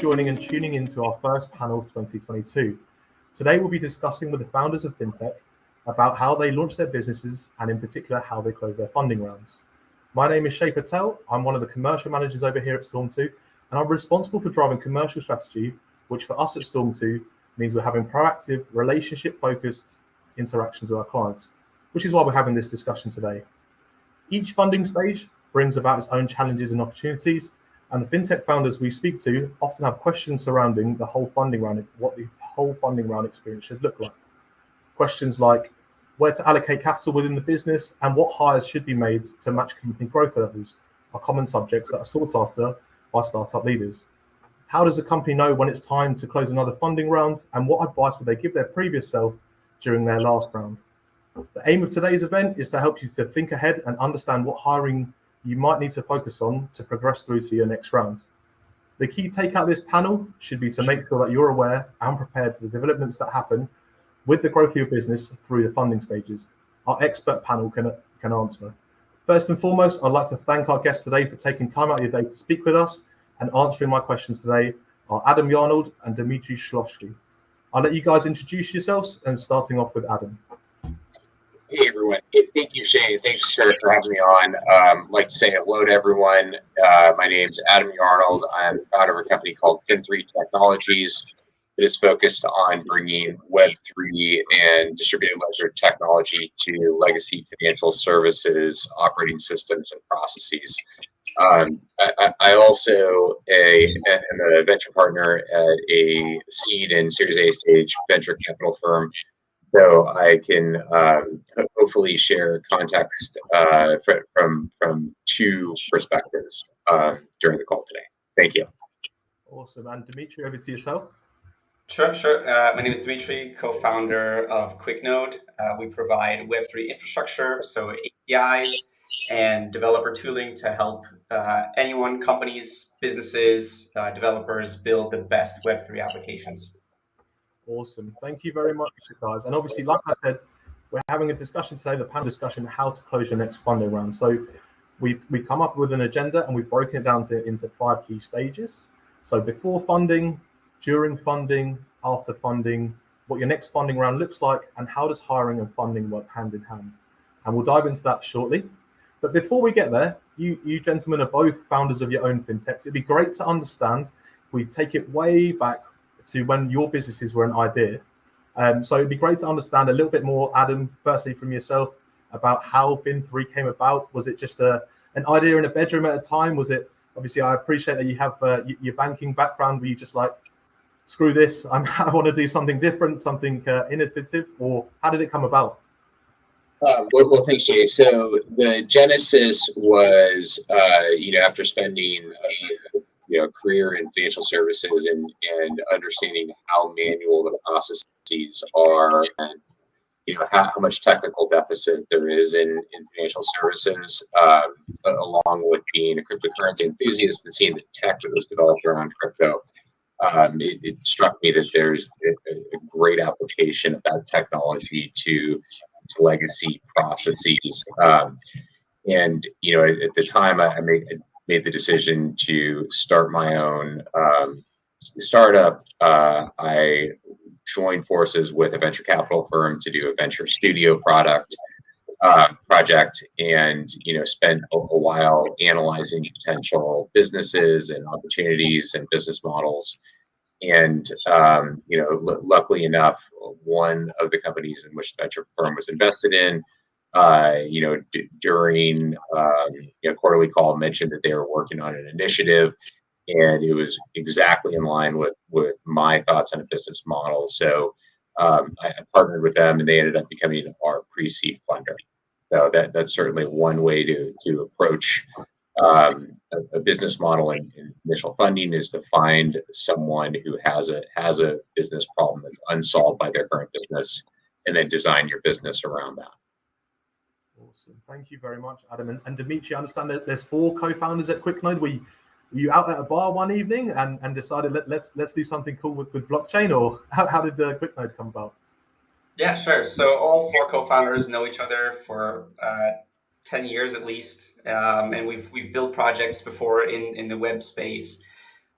joining and tuning into our first panel of 2022. Today we'll be discussing with the founders of fintech about how they launch their businesses and in particular how they close their funding rounds. My name is Shay Patel. I'm one of the commercial managers over here at Storm 2, and I'm responsible for driving commercial strategy, which for us at Storm 2 means we're having proactive, relationship-focused interactions with our clients, which is why we're having this discussion today. Each funding stage brings about its own challenges and opportunities, and the fintech founders we speak to often have questions surrounding the whole funding round, what the whole funding round experience should look like. Questions like where to allocate capital within the business and what hires should be made to match company growth levels are common subjects that are sought after by startup leaders. How does a company know when it's time to close another funding round, and what advice would they give their previous self during their last round? The aim of today's event is to help you to think ahead and understand what hiring you might need to focus on to progress through to your next round. The key take out of this panel should be to make sure that you're aware and prepared for the developments that happen with the growth of your business through the funding stages. Our expert panel can answer. First and foremost, I'd like to thank our guests today for taking time out of your day to speak with us, and answering my questions today are Adam Yarnold and Dmitry Shklovsky. I'll let you guys introduce yourselves, and starting off with Adam. Hey everyone, thank you Shane, thanks for having me on. I'd like to say hello to everyone. My name's Adam Yarnold. I'm the founder of a company called Fin3 Technologies. It is focused on bringing Web3 and distributed ledger technology to legacy financial services, operating systems, and processes. I also am a venture partner at a seed and Series A stage venture capital firm. So I can hopefully share context from two perspectives during the call today. Thank you. Awesome. And Dmitry, over to yourself. Sure. My name is Dmitry, co-founder of QuickNode. We provide Web3 infrastructure, so APIs and developer tooling to help anyone, companies, businesses, developers build the best Web3 applications. Awesome. Thank you very much, guys. And obviously, like I said, we're having a discussion today, the panel discussion, how to close your next funding round. So we've come up with an agenda and we've broken it down into 5 key stages. So before funding, during funding, after funding, what your next funding round looks like, and how does hiring and funding work hand in hand. And we'll dive into that shortly. But before we get there, you gentlemen are both founders of your own fintechs. It'd be great to understand, if we take it way back to when your businesses were an idea. So it'd be great to understand a little bit more, Adam, firstly from yourself, about how Fin3 came about. Was it just an idea in a bedroom at a time? Was it, obviously I appreciate that you have your banking background, were you just like, screw this, I want to do something different, something innovative, or how did it come about? Well, thanks, Jay. So the genesis was, after spending a career in financial services and understanding how manual the processes are, and how much technical deficit there is in financial services, along with being a cryptocurrency enthusiast and seeing the tech that was developed around crypto. It struck me that there's a great application of that technology to legacy processes. And at the time, I made the decision to start my own startup. I joined forces with a venture capital firm to do a venture studio project, and spent a while analyzing potential businesses and opportunities and business models. And luckily enough, one of the companies in which the venture firm was invested in, during quarterly call, mentioned that they were working on an initiative, and it was exactly in line with my thoughts on a business model. So I partnered with them, and they ended up becoming our pre-seed funder. So that's certainly one way to approach a business model in initial funding, is to find someone who has a business problem that's unsolved by their current business, and then design your business around that. Awesome. Thank you very much, Adam. And Dmitry, I understand that there's 4 co-founders at QuickNode. Were you out at a bar one evening and decided let's do something cool with blockchain, or how did the QuickNode come about? Yeah, sure. So all 4 co-founders know each other for 10 years at least, and we've built projects before in the web space.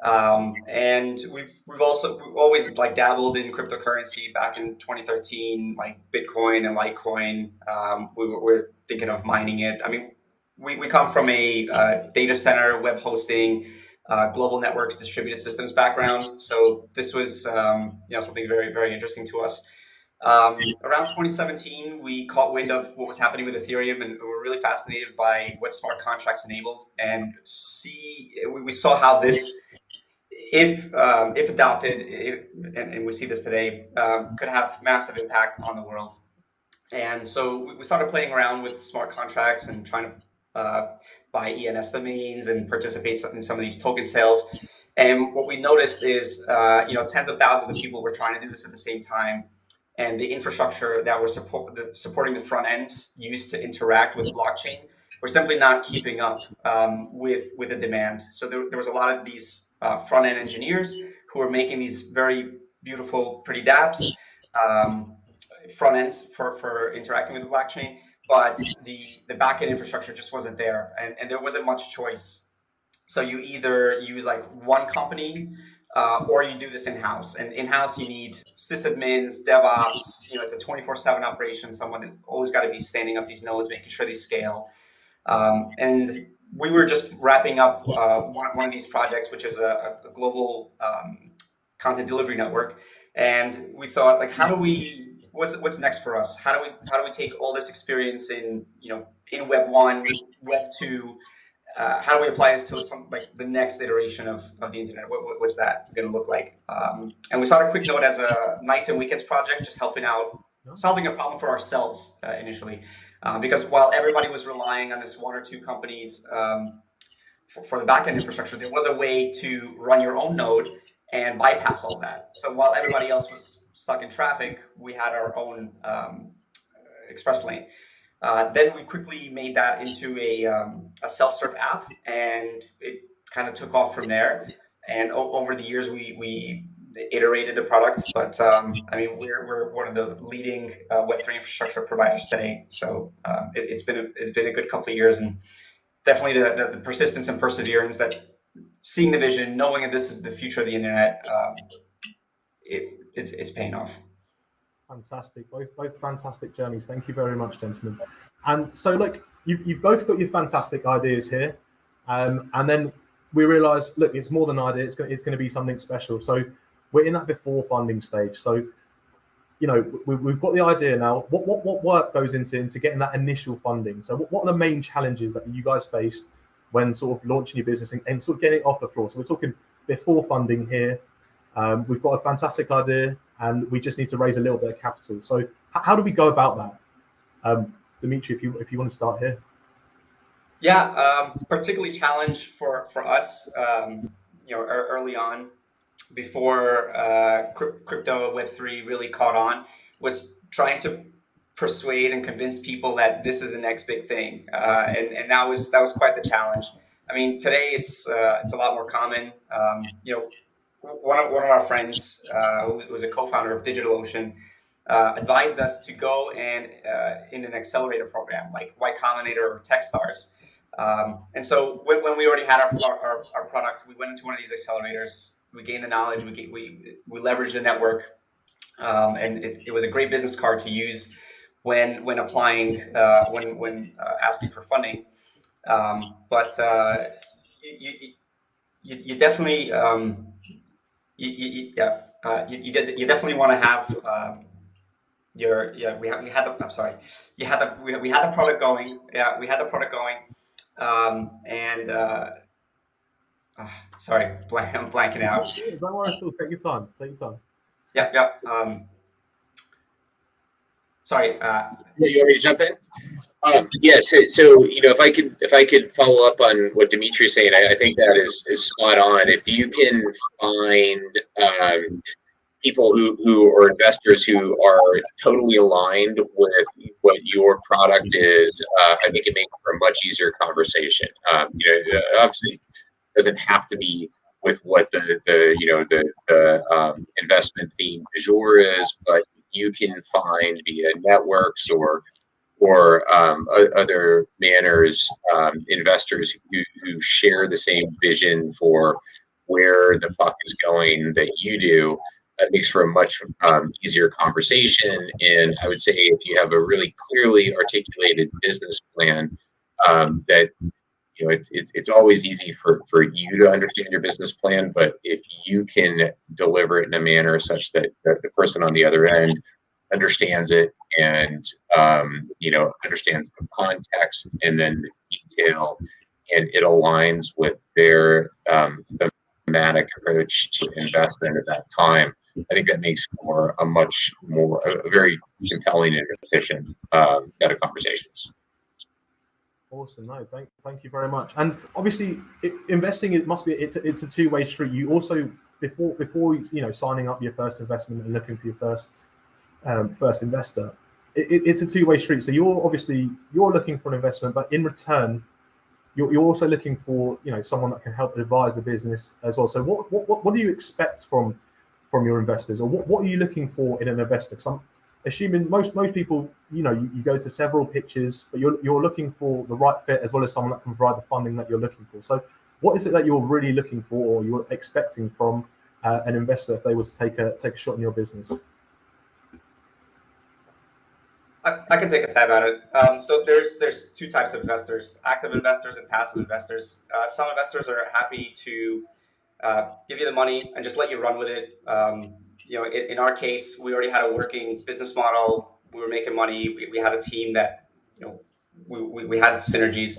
And we've always like dabbled in cryptocurrency. Back in 2013, like Bitcoin and Litecoin. We're thinking of mining it. I mean, we come from a data center, web hosting, global networks, distributed systems background. So this was something very, very interesting to us. Around 2017, we caught wind of what was happening with Ethereum, and we were really fascinated by what smart contracts enabled, and we saw how this, if adopted, and we see this today, could have massive impact on the world. And so we started playing around with smart contracts and trying to buy ENS domains and participate in some of these token sales. And what we noticed is, tens of thousands of people were trying to do this at the same time. And the infrastructure that was supporting the front ends used to interact with the blockchain were simply not keeping up with the demand. So there was a lot of these front end engineers who were making these very beautiful, pretty dApps, front ends for interacting with the blockchain, but the back end infrastructure just wasn't there, and there wasn't much choice. So you either use like one company, or you do this in-house. And in-house, you need sysadmins, DevOps. It's a 24/7 operation. Someone has always got to be standing up these nodes, making sure they scale. And we were just wrapping up one of these projects, which is a global content delivery network. And we thought, like, what's next for us? How do we take all this experience in Web 1, Web 2? How do we apply this to the next iteration of the internet? What's that going to look like? And we started QuickNode as a nights and weekends project, just helping out, solving a problem for ourselves initially. Because while everybody was relying on this one or two companies for the backend infrastructure, there was a way to run your own node and bypass all that. So while everybody else was stuck in traffic, we had our own express lane. Then we quickly made that into a self-serve app, and it kind of took off from there. And over the years, we iterated the product. But we're one of the leading Web3 infrastructure providers today. So it's been a good couple of years, and definitely the persistence and perseverance, that seeing the vision, knowing that this is the future of the internet, it's paying off. Fantastic, both fantastic journeys. Thank you very much, gentlemen. And so, look, you've both got your fantastic ideas here, and then we realised, look, it's more than an idea. It's going to be something special. So we're in that before funding stage. So we've got the idea now. What work goes into getting that initial funding? So what are the main challenges that you guys faced when sort of launching your business and sort of getting it off the floor? So we're talking before funding here. We've got a fantastic idea, and we just need to raise a little bit of capital. So how do we go about that? Dmitry, if you want to start here. Yeah, particularly challenge for us, early on, before crypto Web3 really caught on, was trying to persuade and convince people that this is the next big thing, and that was quite the challenge. I mean, today it's a lot more common. One of our friends, who was a co-founder of DigitalOcean, advised us to go and in an accelerator program like Y Combinator or Techstars. And so when we already had our product, we went into one of these accelerators. We gained the knowledge. We leveraged the network, and it was a great business card to use when applying, when asking for funding. But you definitely you definitely want to have we had the product going. Yeah, we had the product going. Sorry, I'm blanking out. Don't worry, take your time. Yeah. Sorry. You want me to jump in? Yes. So if I could follow up on what Dmitry is saying, I think that is spot on. If you can find people who are investors who are totally aligned with what your product is, I think it makes for a much easier conversation. Obviously, it doesn't have to be with what the investment theme du jour is, but you can find via networks or other manners investors who share the same vision for where the puck is going that you do, that makes for a much easier conversation. And I would say if you have a really clearly articulated business plan, that it's always easy for you to understand your business plan, but if you can deliver it in a manner such that the person on the other end understands it and understands the context and then the detail, and it aligns with their thematic approach to investment at that time, I think that makes for a very compelling and efficient set of conversations. Awesome. No, thank you very much. And obviously, investing it's a two-way street. You also before signing up your first investment and looking for your first investor, it's a two-way street. So you're looking for an investment, but in return, you're also looking for someone that can help advise the business as well. So what do you expect from your investors, or what are you looking for in an investor? Because I'm assuming most people, you go to several pitches, but you're looking for the right fit as well as someone that can provide the funding that you're looking for. So what is it that you're really looking for, or you're expecting from an investor if they were to take a shot in your business? I can take a stab at it. So there's two types of investors: active investors and passive investors. Some investors are happy to give you the money and just let you run with it. In our case, we already had a working business model. We were making money. We had a team that we had synergies.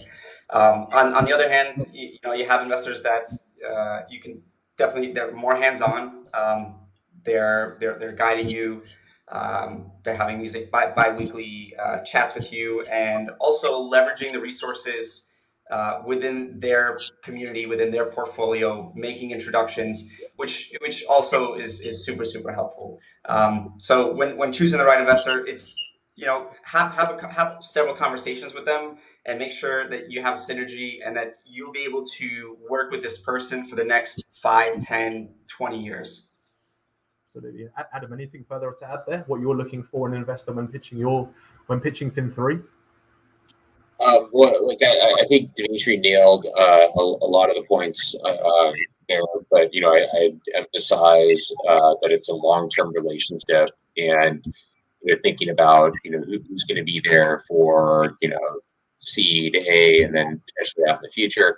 On the other hand, you have investors that you can definitely, they're more hands-on. They're guiding you. They're having these bi-weekly chats with you, and also leveraging the resources within their community, within their portfolio, making introductions, which also is super helpful. So when choosing the right investor, it's have several conversations with them and make sure that you have synergy and that you'll be able to work with this person for the next 5, 10, 20 years. Absolutely. Adam, anything further to add there? What you're looking for in an investor when pitching Fin3? I think Dmitry nailed a lot of the points there, but I emphasize that it's a long-term relationship, and thinking about who's going to be there for seed A and then potentially out in the future.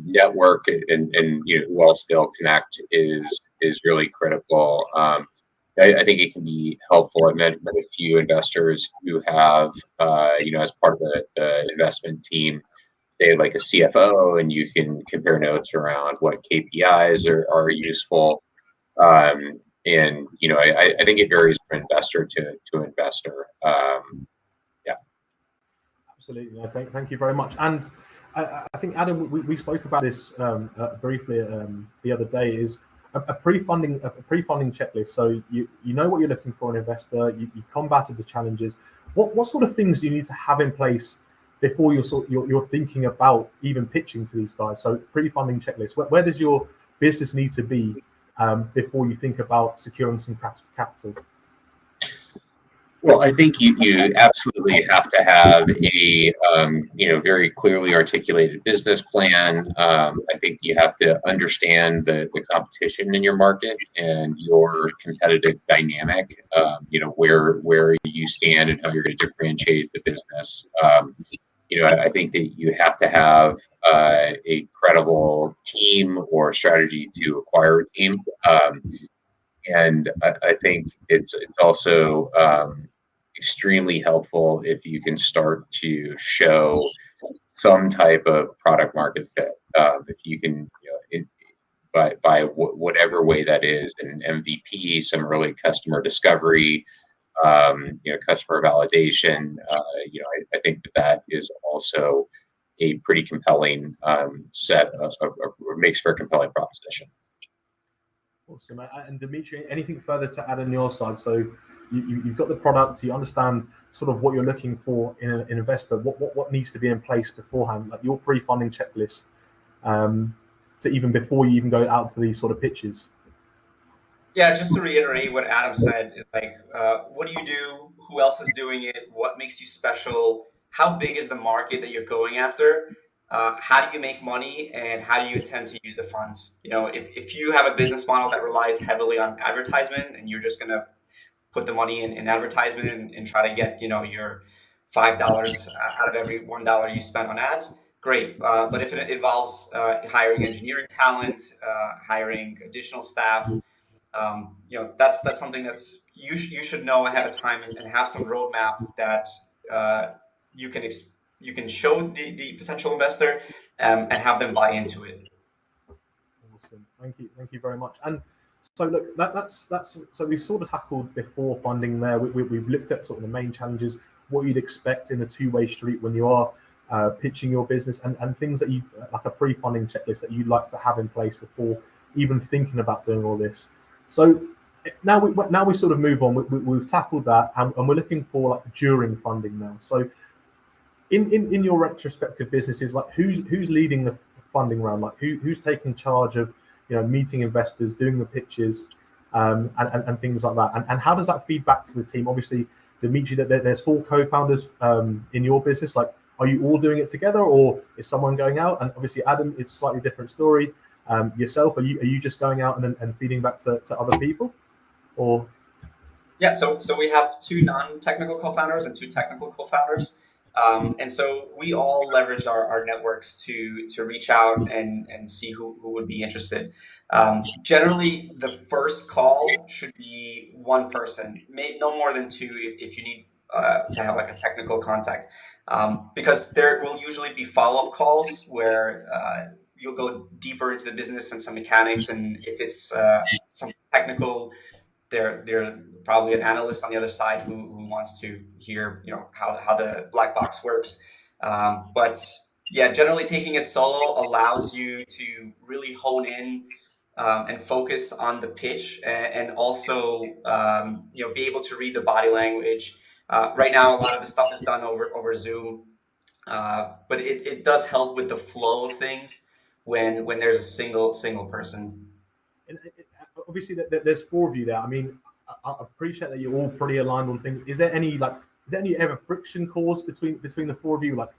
Network and who else they'll connect is really critical. I think it can be helpful. I've met a few investors who have, as part of the investment team, say like a CFO, and you can compare notes around what KPIs are useful. And I think it varies from investor to investor. Yeah. Absolutely. Thank you very much. And I think, Adam, we spoke about this briefly the other day, is a pre-funding checklist. So you know what you're looking for in an investor. You've combated the challenges. What sort of things do you need to have in place before you're thinking about even pitching to these guys? So pre-funding checklist. Where does your business need to be before you think about securing some capital? Well, I think you absolutely have to have a very clearly articulated business plan. I think you have to understand the competition in your market and your competitive dynamic. Where you stand and how you're going to differentiate the business. I think that you have to have a credible team or strategy to acquire a team. And I think it's also extremely helpful if you can start to show some type of product market fit. If you can, by whatever way that is, an MVP, some early customer discovery, customer validation. I think that is also a pretty compelling set of makes for a compelling proposition. Awesome. And Dmitry, anything further to add on your side? So you've got the product, you understand sort of what you're looking for in an investor. What needs to be in place beforehand, like your pre-funding checklist, to even before you even go out to these sort of pitches? Yeah, just to reiterate what Adam said, is like, what do you do? Who else is doing it? What makes you special? How big is the market that you're going after? how do you make money and how do you intend to use the funds? If you have a business model that relies heavily on advertisement and you're just going to put the money in advertisement and try to get, your $5 out of every $1 you spend on ads, great. But if it involves hiring engineering talent, hiring additional staff, that's something that's you should know ahead of time and have some roadmap that you can you can show the potential investor and have them buy into it. Awesome, thank you very much. And so look, that's so we've sort of tackled before funding there. We've looked at sort of the main challenges, what you'd expect in a two-way street when you are pitching your business, and things that you like a pre-funding checklist that you'd like to have in place before even thinking about doing all this. So now we sort of move on. We've tackled that, and we're looking for like during funding now. So in your retrospective businesses, like who's leading the funding round? Like who's taking charge of meeting investors, doing the pitches, and things like that. And how does that feed back to the team? Obviously, Dmitry, there's 4 co-founders in your business. Like, are you all doing it together, or is someone going out? And obviously, Adam, it's a slightly different story. Yourself, are you just going out and feeding back to other people, or? Yeah, so we have 2 non-technical co-founders and 2 technical co-founders. And so we all leverage our networks to reach out and see who would be interested. Generally, the first call should be 1 person, maybe no more than 2 if you need to have like a technical contact, because there will usually be follow-up calls where you'll go deeper into the business and some mechanics, and if it's some technical, there's probably an analyst on the other side who wants to hear, how the black box works. But yeah, generally taking it solo allows you to really hone in and focus on the pitch, and also be able to read the body language. Right now, a lot of the stuff is done over Zoom, but it does help with the flow of things when there's a single person. And obviously, there's 4 of you there. I mean, I appreciate that you're all pretty aligned on things. Is there any ever friction caused between the 4 of you? Like,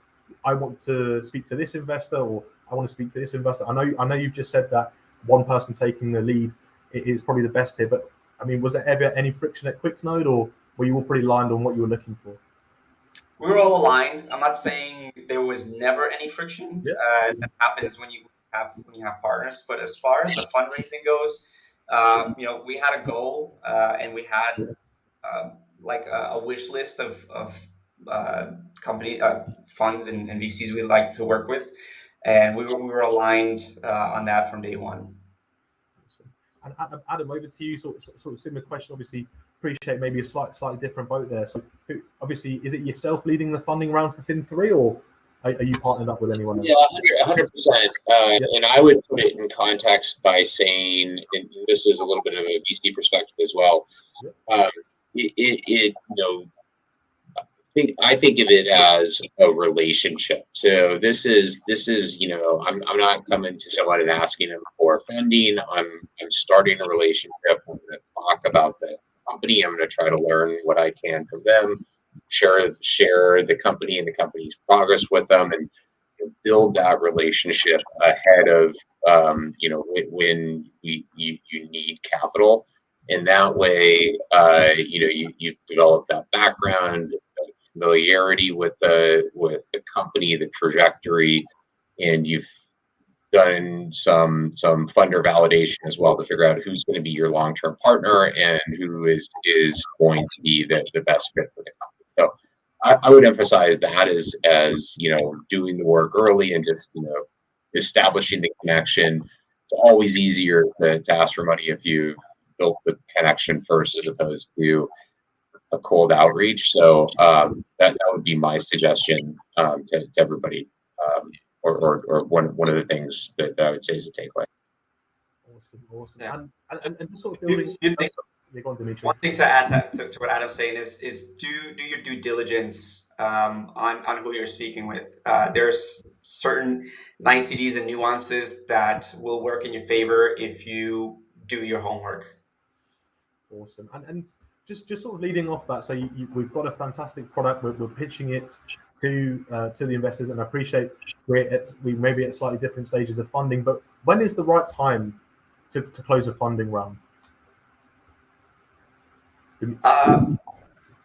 I want to speak to this investor, or I want to speak to this investor. I know you've just said that 1 person taking the lead is probably the best here, but I mean, was there ever any friction at QuickNode, or were you all pretty aligned on what you were looking for? We were all aligned. I'm not saying there was never any friction. Yeah. That happens when you have partners. But as far as the fundraising goes, we had a goal, and we had like a wish list of company funds and VCs we'd like to work with, and we were aligned on that from day one. And Adam, over to you. Sort of similar question. Obviously, appreciate maybe a slightly different boat there. So, obviously, is it yourself leading the funding round for Fin3, or are you partnered up with anyone else? Yeah, 100%. And I would put it in context by saying, and this is a little bit of a VC perspective as well. I think of it as a relationship. So this is I'm not coming to someone and asking them for funding. I'm starting a relationship. I'm going to talk about the company. I'm going to try to learn what I can from them, share the company and the company's progress with them, and build that relationship ahead of when you need capital. And that way, you've developed that background, familiarity with the company, the trajectory, and you've done some funder validation as well to figure out who's going to be your long-term partner and who is going to be the best fit for the company. So I would emphasize that as doing the work early and just establishing the connection. It's always easier to ask for money if you built the connection first as opposed to a cold outreach. So that would be my suggestion to everybody, or one of the things that I would say is a takeaway. Awesome. Yeah. And just sort of building. One thing to add to what Adam's saying is do your due diligence on who you're speaking with. There's certain niceties and nuances that will work in your favor if you do your homework. Awesome. And just sort of leading off that, so we've got a fantastic product. We're pitching it. to the investors, and I appreciate we may be at slightly different stages of funding, but when is the right time to close a funding round?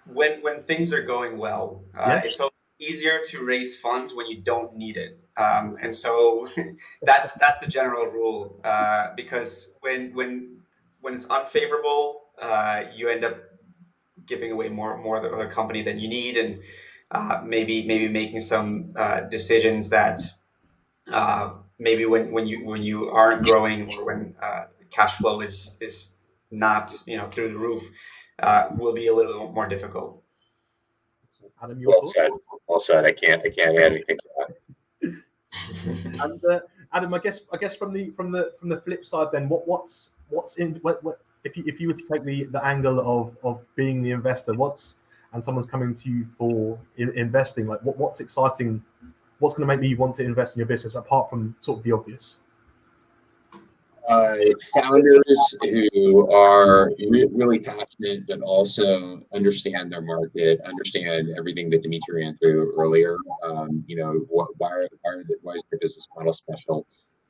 When things are going well, Yes. it's easier to raise funds when you don't need it, and so that's the general rule. Because when it's unfavorable, you end up giving away more of the company than you need, and maybe making some decisions that maybe when you aren't growing, or when cash flow is not through the roof, will be a little more difficult. Adam, Well said. Well said. I can't add anything to that. And Adam, I guess from the flip side, then what's in what if you were to take the angle of being the investor, and someone's coming to you for investing, like what's exciting, what's going to make me want to invest in your business apart from sort of the obvious? Founders who are really passionate, but also understand their market, understand everything that Dmitry ran through earlier. Why is the business model special?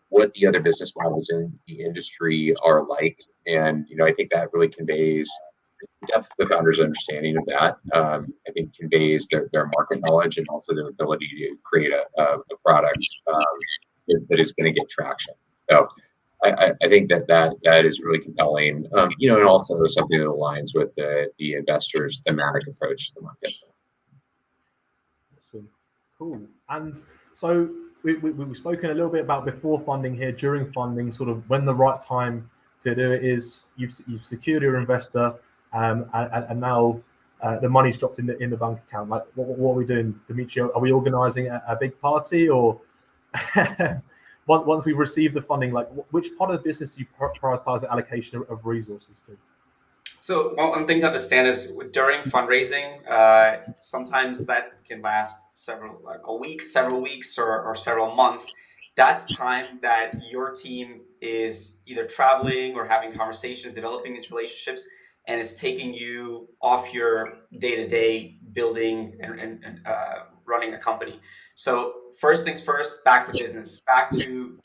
What the other business models in the industry are like, and I think that really conveys the depth of the founder's understanding of that. I think conveys their market knowledge, and also their ability to create a product that is going to get traction. So I think that is really compelling, and also something that aligns with the investors' thematic approach to the market. Awesome. Cool. And so we've spoken a little bit about before funding here, during funding, sort of when the right time to do it is. You've secured your investor, and now the money's dropped in the bank account. Like, what are we doing, Dmitry? Are we organising a big party, or once we receive the funding, like which part of the business do you prioritize the allocation of resources to? So one thing to understand is during fundraising, sometimes that can last several weeks, or several months. That's time that your team is either traveling or having conversations, developing these relationships, and it's taking you off your day-to-day building and running a company. So first things first, back to business, back to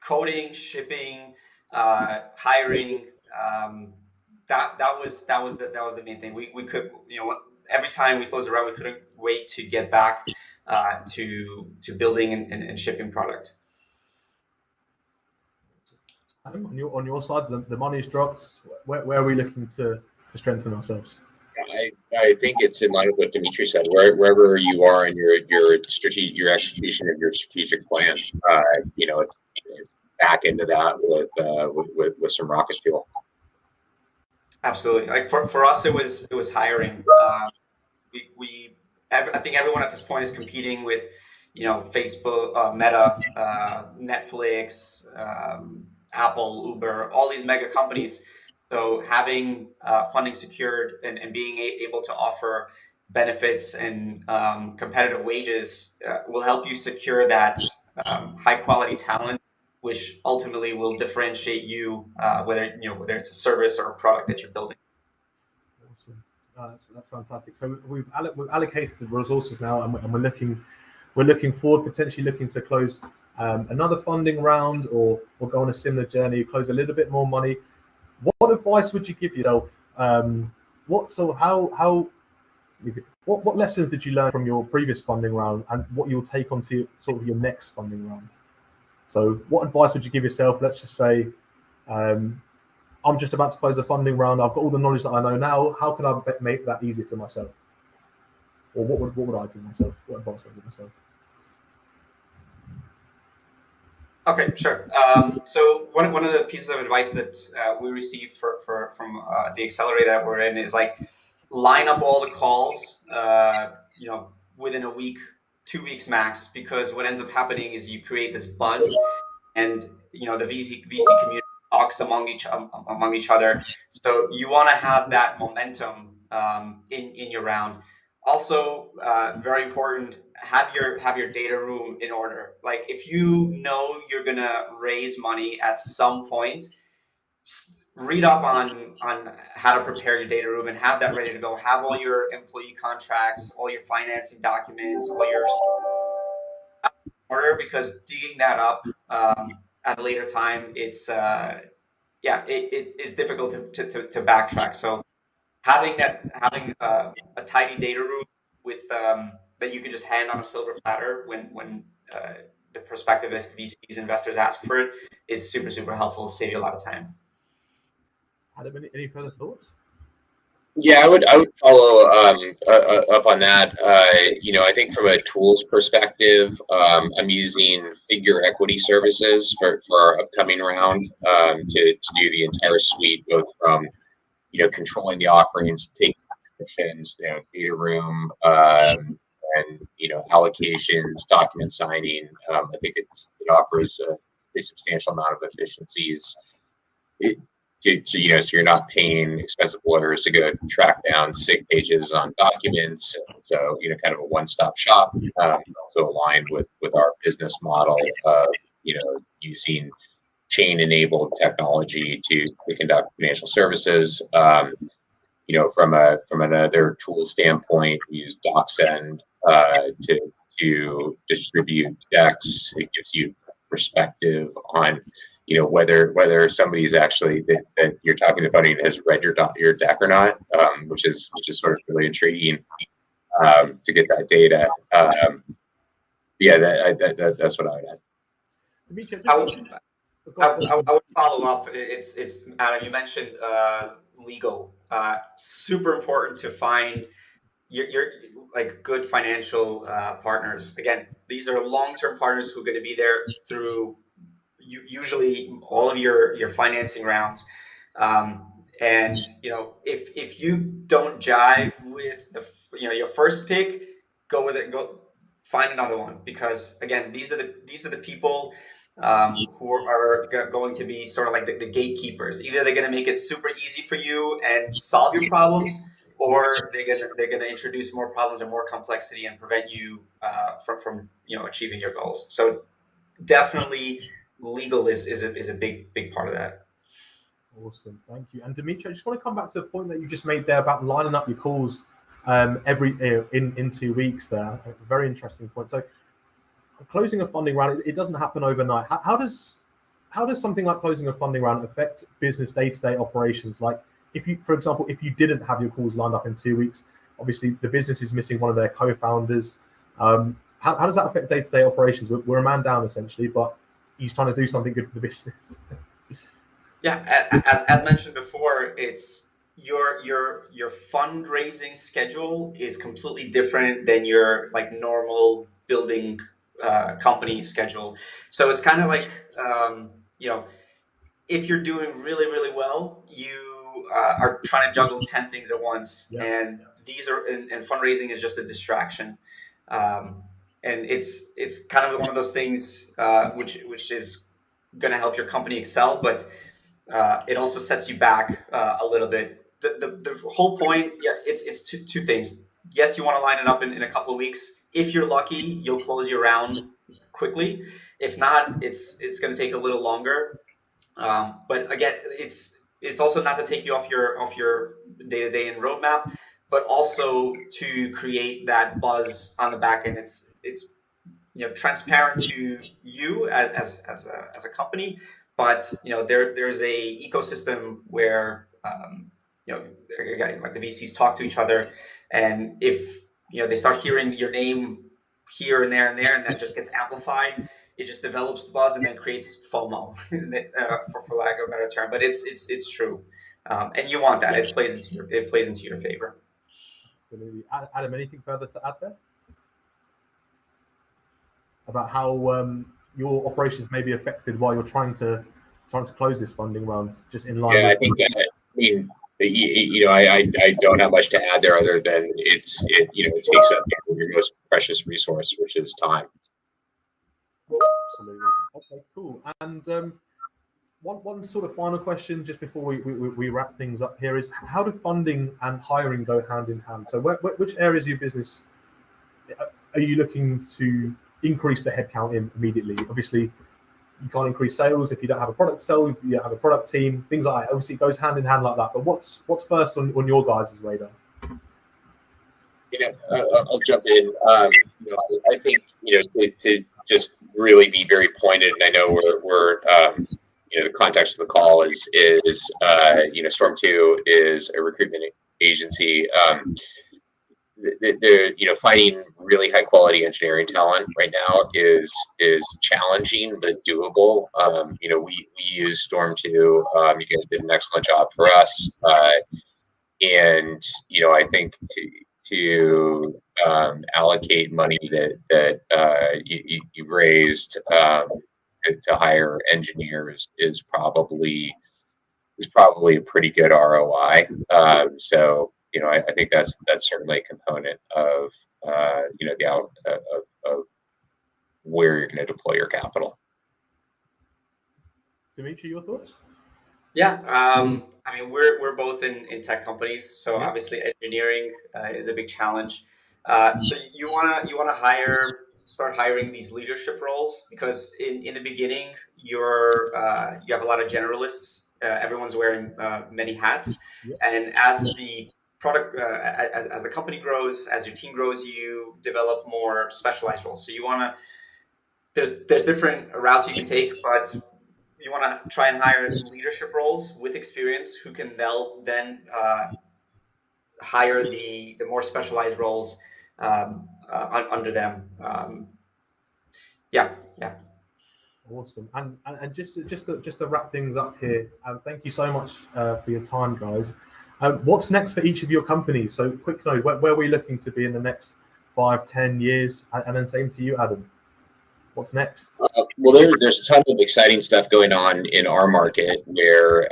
coding, shipping, hiring. That was the main thing. We could, every time we closed a round, we couldn't wait to get back to building and shipping product. Adam, on your side, the money's dropped. Where are we looking to strengthen ourselves? I think it's in line with what Dmitry said. Wherever you are in your execution of your strategic plan, it's back into that with some rocket fuel. Absolutely. Like for us, it was hiring. I think everyone at this point is competing with, Facebook, Meta, Netflix, Apple, Uber, all these mega companies. So having funding secured and being able to offer benefits and competitive wages will help you secure that high quality talent, which ultimately will differentiate you, whether it's a service or a product that you're building. Awesome. That's fantastic. So we've allocated the resources now, and we're looking forward, potentially looking to close another funding round, or go on a similar journey, close a little bit more money. What advice would you give yourself? What lessons did you learn from your previous funding round, and what you'll take onto sort of your next funding round? So what advice would you give yourself? Let's just say I'm just about to close a funding round. I've got all the knowledge that I know now. How can I make that easier for myself? Or what would I give myself? What advice would I give myself? Okay, sure. So one of the pieces of advice that we received from the accelerator that we're in is like line up all the calls, within a week, 2 weeks max, because what ends up happening is you create this buzz, and the VC community talks among each other. So you want to have that momentum in your round. Also, very important, have your data room in order. Like if you know you're gonna raise money at some point, read up on how to prepare your data room and have that ready to go. Have all your employee contracts, all your financing documents, all your order, because digging that up at a later time, it's it's difficult to backtrack. So having a tidy data room with that you can just hand on a silver platter when the prospective VCs investors ask for it is super helpful. Save you a lot of time. Adam, any further thoughts? Yeah, I would follow up on that. I think from a tools perspective, I'm using Figure Equity Services for our upcoming round to do the entire suite, both from controlling the offerings, taking subscriptions, data room, and allocations, document signing. I think it offers a substantial amount of efficiencies. So you're not paying expensive lawyers to go track down 6 pages on documents. So kind of a one-stop shop. Also aligned with our business model of using chain-enabled technology to conduct financial services. From another tool standpoint, we use DocSend to distribute decks. It gives you perspective on whether somebody's actually that you're talking about has read your deck or not, which is sort of really intriguing to get that data. That's what I would add. Dmitry, I would follow up. It's Adam. You mentioned legal. Super important to find your like good financial partners. Again, these are long-term partners who are going to be there through usually all of your financing rounds. And if you don't jive with your first pick, go with it. Go find another one, because again, these are the people who are going to be sort of like the gatekeepers. Either they're going to make it super easy for you and solve your problems, or they're gonna introduce more problems and more complexity and prevent you from achieving your goals. So definitely legal is a big part of that. Awesome, thank you. And Dmitry, I just want to come back to the point that you just made there about lining up your calls every in 2 weeks. There, a very interesting point. So, closing a funding round, it doesn't happen overnight. How does something like closing a funding round affect business day-to-day operations? Like, if you, for example, if you didn't have your calls lined up in 2 weeks, obviously the business is missing one of their co-founders. How does that affect day-to-day operations? We're a man down essentially, but he's trying to do something good for the business. Yeah, as mentioned before, it's your fundraising schedule is completely different than your like normal building company schedule. So it's kind of like if you're doing really well, you are trying to juggle 10 things at once, Yeah. and and fundraising is just a distraction. And it's kind of one of those things which is going to help your company excel, but it also sets you back a little bit. The whole point, it's two things. Yes, you want to line it up in a couple of weeks. If you're lucky, you'll close your round quickly. If not, it's going to take a little longer. But again, it's also not to take you off your day-to-day and roadmap, but also to create that buzz on the back end. It's transparent to you as a company, but there's a ecosystem where again, like the VCs talk to each other, and if they start hearing your name here and there and that just gets amplified, it just develops the buzz and then creates FOMO, for lack of a better term. But it's true, and you want that. It plays into your favor. Absolutely. Adam, anything further to add there about how your operations may be affected while you're trying to close this funding round, just in line? Yeah, I think that. I don't have much to add there other than it takes up your most precious resource, which is time. Absolutely. Okay, cool. And one sort of final question just before we wrap things up here is, how do funding and hiring go hand in hand? So which areas of your business are you looking to increase the headcount in immediately? Obviously, you can't increase sales if you don't have a product to sell. You don't have a product team, things like that. Obviously, it goes hand in hand like that. But what's first on your guys' radar? Yeah, I'll jump in. I think to just really be very pointed, and I know we're the context of the call is Storm 2 is a recruitment agency. They're finding really high quality engineering talent right now is challenging but doable. We use Storm 2. You guys did an excellent job for us, and I think to allocate money that you raised to hire engineers is probably a pretty good ROI. I think that's certainly a component of the out of where you're going to deploy your capital. Dmitry, your thoughts? Yeah, I mean, we're both in tech companies, so obviously engineering is a big challenge. So you wanna start hiring these leadership roles, because in the beginning you have a lot of generalists. Everyone's wearing many hats, and as the product as the company grows, as your team grows, you develop more specialized roles. So there's different routes you can take, but you want to try and hire leadership roles with experience who can then hire the more specialized roles under them. Yeah. Awesome. And just to wrap things up here, thank you so much for your time, guys. What's next for each of your companies? So QuickNode, where are we looking to be in the next 5-10 years? And then same to you, Adam. What's next? Well, there's a ton of exciting stuff going on in our market where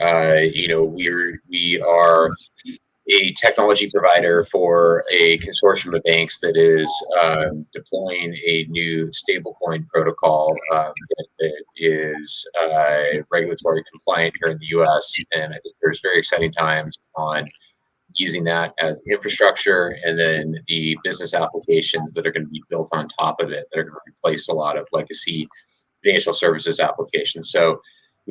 we are a technology provider for a consortium of banks that is deploying a new stablecoin protocol that is regulatory compliant here in the U.S. And I think there's very exciting times on using that as infrastructure, and then the business applications that are going to be built on top of it that are going to replace a lot of legacy financial services applications. So,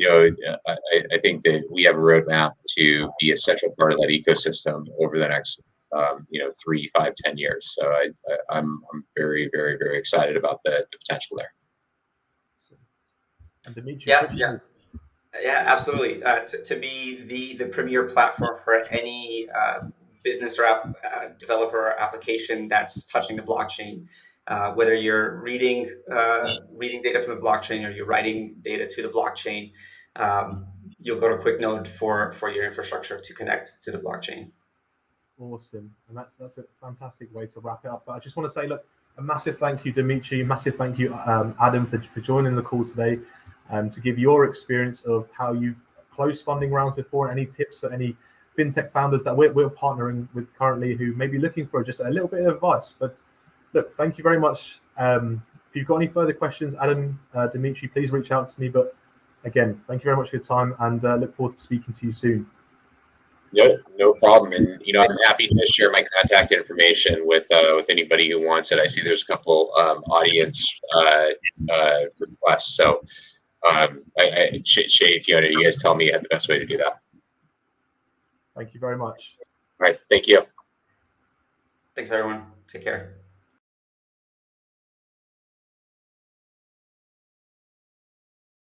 I think that we have a roadmap to be a central part of that ecosystem over the next 3, 5, 10 years. So I'm very, very, very excited about the potential there. And Dmitry, yeah, absolutely. To be the premier platform for any business or developer application that's touching the blockchain, whether you're reading data from the blockchain or you're writing data to the blockchain, you'll go to QuickNode for your infrastructure to connect to the blockchain. Awesome, and that's a fantastic way to wrap it up. But I just want to say, look, a massive thank you, Dmitry, massive thank you, Adam, for joining the call today. To give your experience of how you've closed funding rounds before, any tips for any fintech founders that we're partnering with currently who may be looking for just a little bit of advice. But look, thank you very much. If you've got any further questions, Adam, Dmitry, please reach out to me. But again, thank you very much for your time, and look forward to speaking to you soon. No problem. And I'm happy to share my contact information with anybody who wants it. I see there's a couple audience requests. So Shay, if you guys tell me you have the best way to do that. Thank you very much. All right. Thank you. Thanks, everyone. Take care.